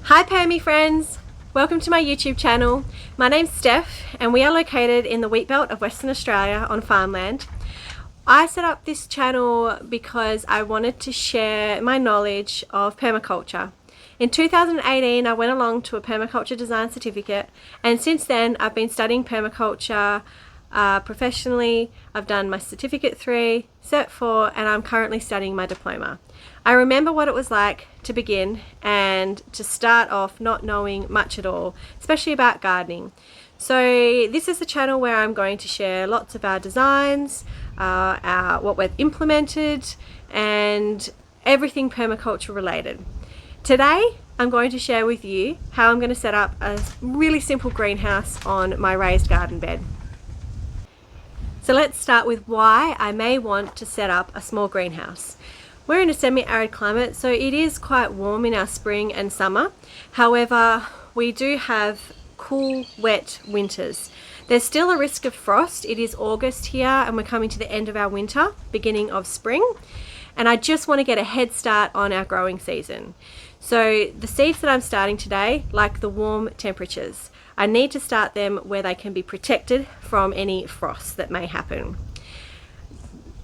Hi Permy friends! Welcome to my YouTube channel. My name's Steph and we are located in the wheat belt of Western Australia on farmland. I set up this channel because I wanted to share my knowledge of permaculture. In 2018 I went along to a permaculture design certificate, and since then I've been studying permaculture professionally. I've done my certificate 3, cert 4, and I'm currently studying my diploma. I remember what it was like to begin and to start off not knowing much at all, especially about gardening. So this is the channel where I'm going to share lots of our designs, what we've implemented, and everything permaculture related. Today I'm going to share with you how I'm going to set up a really simple greenhouse on my raised garden bed. So let's start with why I may want to set up a small greenhouse. We're in a semi-arid climate, so it is quite warm in our spring and summer. However, we do have cool, wet winters. There's still a risk of frost. It is August here and we're coming to the end of our winter, beginning of spring. And I just want to get a head start on our growing season. So the seeds that I'm starting today like the warm temperatures. I need to start them where they can be protected from any frost that may happen.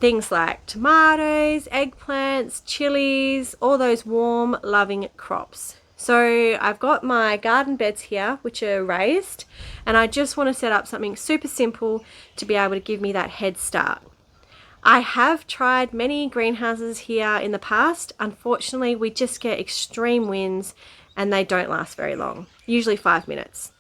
Things like tomatoes, eggplants, chilies, all those warm, loving crops. So I've got my garden beds here, which are raised, and I just want to set up something super simple to be able to give me that head start. I have tried many greenhouses here in the past. Unfortunately, we just get extreme winds and they don't last very long, usually 5 minutes.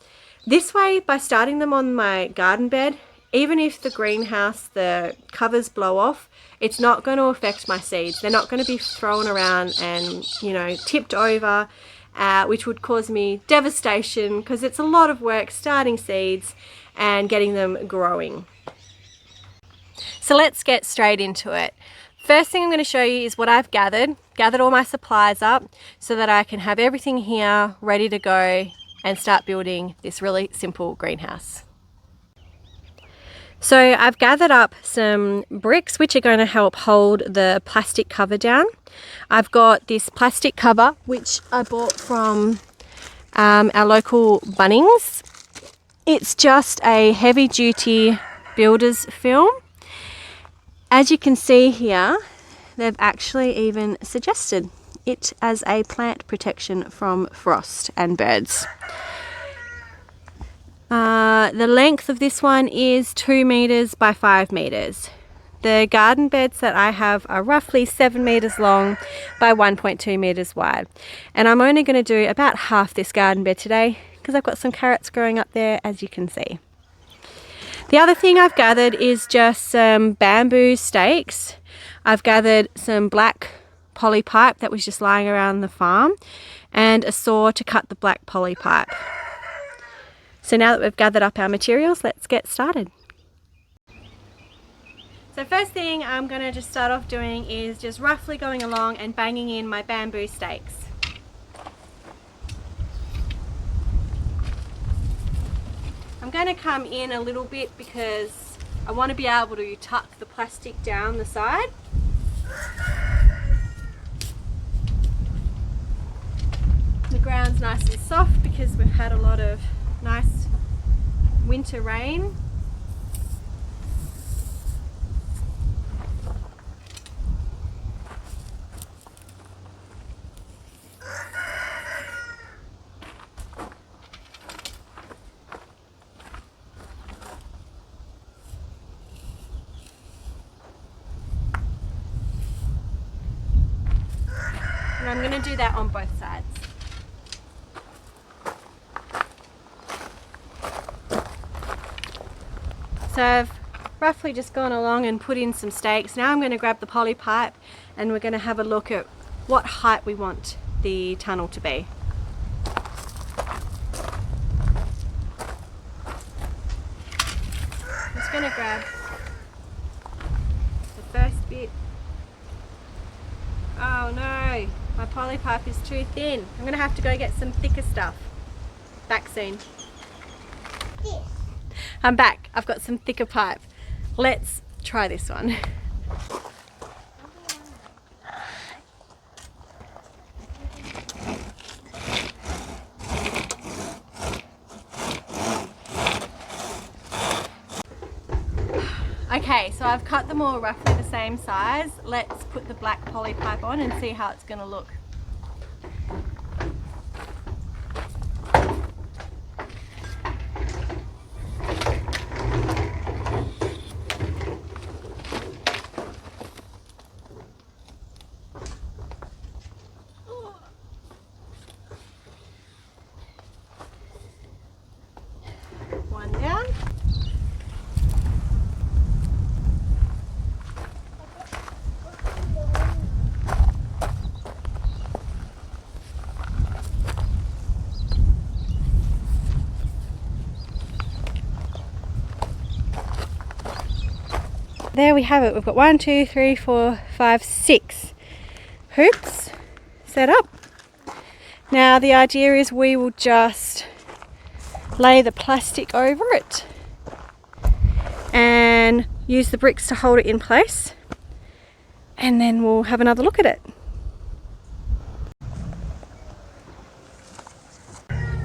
This way, by starting them on my garden bed, even if the greenhouse, the covers blow off, it's not going to affect my seeds. They're not going to be thrown around and, tipped over, which would cause me devastation because it's a lot of work starting seeds and getting them growing. So let's get straight into it. First thing I'm going to show you is what I've gathered all my supplies up so that I can have everything here ready to go and start building this really simple greenhouse. So I've gathered up some bricks which are going to help hold the plastic cover down. I've got this plastic cover which I bought from our local Bunnings. It's just a heavy duty builder's film. As you can see here, they've actually even suggested it as a plant protection from frost and birds. The length of this one is 2 meters by 5 meters. The garden beds that I have are roughly 7 meters long by 1.2 meters wide. And I'm only going to do about half this garden bed today because I've got some carrots growing up there, as you can see. The other thing I've gathered is just some bamboo stakes. I've gathered some black poly pipe that was just lying around the farm and a saw to cut the black poly pipe. So now that we've gathered up our materials, let's get started. So first thing I'm going to just start off doing is just roughly going along and banging in my bamboo stakes. I'm going to come in a little bit because I want to be able to tuck the plastic down the side. The ground's nice and soft because we've had a lot of nice winter rain. And I'm going to do that on both sides. So I've roughly just gone along and put in some stakes. Now I'm going to grab the poly pipe and we're going to have a look at what height we want the tunnel to be. I'm just going to grab the first bit. Oh no, my poly pipe is too thin. I'm going to have to go get some thicker stuff. Back soon. I'm back. I've got some thicker pipe. Let's try this one. Okay, so I've cut them all roughly the same size. Let's put the black poly pipe on and see how it's going to look. One down. There we have it. We've got 1, 2, 3, 4, 5, 6 hoops set up. Now the idea is we will just lay the plastic over it and use the bricks to hold it in place, and then we'll have another look at it.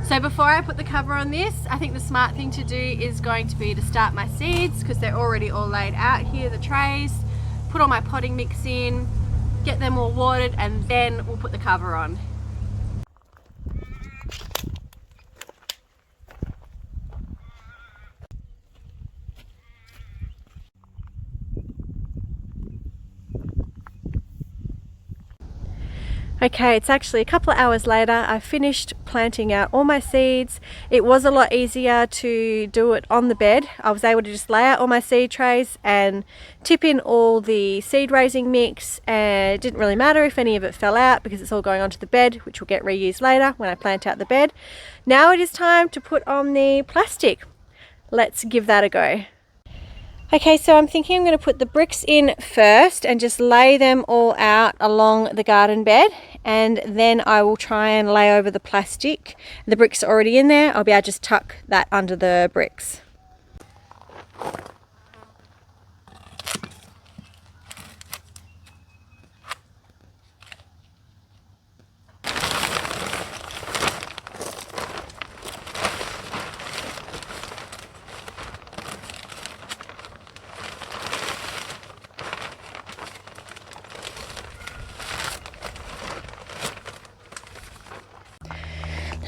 So before I put the cover on this, I think the smart thing to do is going to be to start my seeds, because they're already all laid out here, the trays, put all my potting mix in, get them all watered, and then we'll put the cover on. Okay, it's actually a couple of hours later. I finished planting out all my seeds. It was a lot easier to do it on the bed. I was able to just lay out all my seed trays and tip in all the seed raising mix, and it didn't really matter if any of it fell out because it's all going onto the bed, which will get reused later when I plant out the bed. Now it is time to put on the plastic. Let's give that a go. Okay, so I'm thinking I'm going to put the bricks in first and just lay them all out along the garden bed, and then I will try and lay over the plastic. The bricks are already in there. I'll be able to just tuck that under the bricks.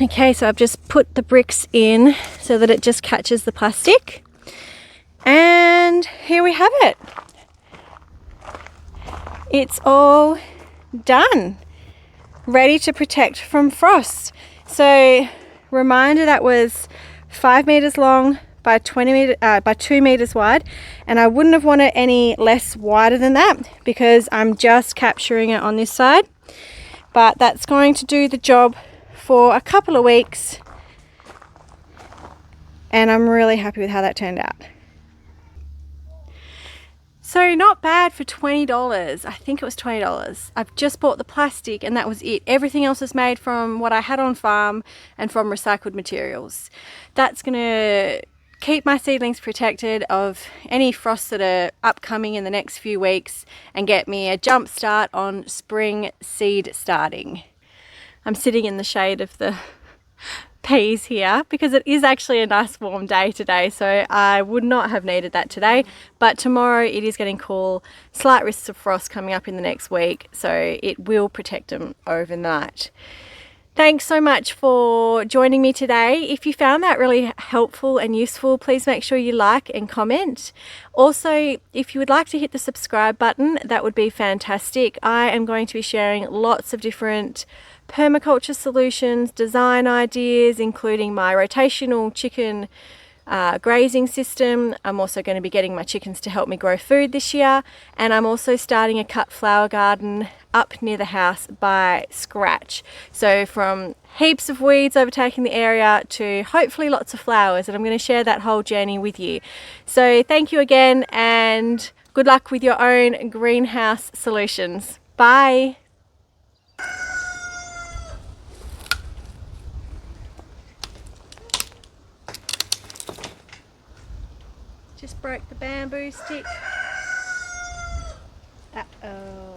Okay, so I've just put the bricks in so that it just catches the plastic. And here we have it. It's all done, ready to protect from frost. So reminder, that was 5 meters long by 2 meters wide, and I wouldn't have wanted any less wider than that because I'm just capturing it on this side. But that's going to do the job for a couple of weeks, and I'm really happy with how that turned out. So not bad for $20. I think it was $20. I've just bought the plastic and that was it. Everything else is made from what I had on farm and from recycled materials. That's gonna keep my seedlings protected of any frosts that are upcoming in the next few weeks and get me a jump start on spring seed starting. I'm sitting in the shade of the peas here because it is actually a nice warm day today, so I would not have needed that today, but tomorrow it is getting cool, slight risks of frost coming up in the next week, so it will protect them overnight. Thanks so much for joining me today. If you found that really helpful and useful, please make sure you like and comment. Also, if you would like to hit the subscribe button, that would be fantastic. I am going to be sharing lots of different permaculture solutions, design ideas, including my rotational chicken grazing system. I'm also going to be getting my chickens to help me grow food this year, and I'm also starting a cut flower garden up near the house by scratch. So from heaps of weeds overtaking the area to hopefully lots of flowers, and I'm going to share that whole journey with you. So thank you again, and good luck with your own greenhouse solutions. Bye. Just broke the bamboo stick. Uh-oh.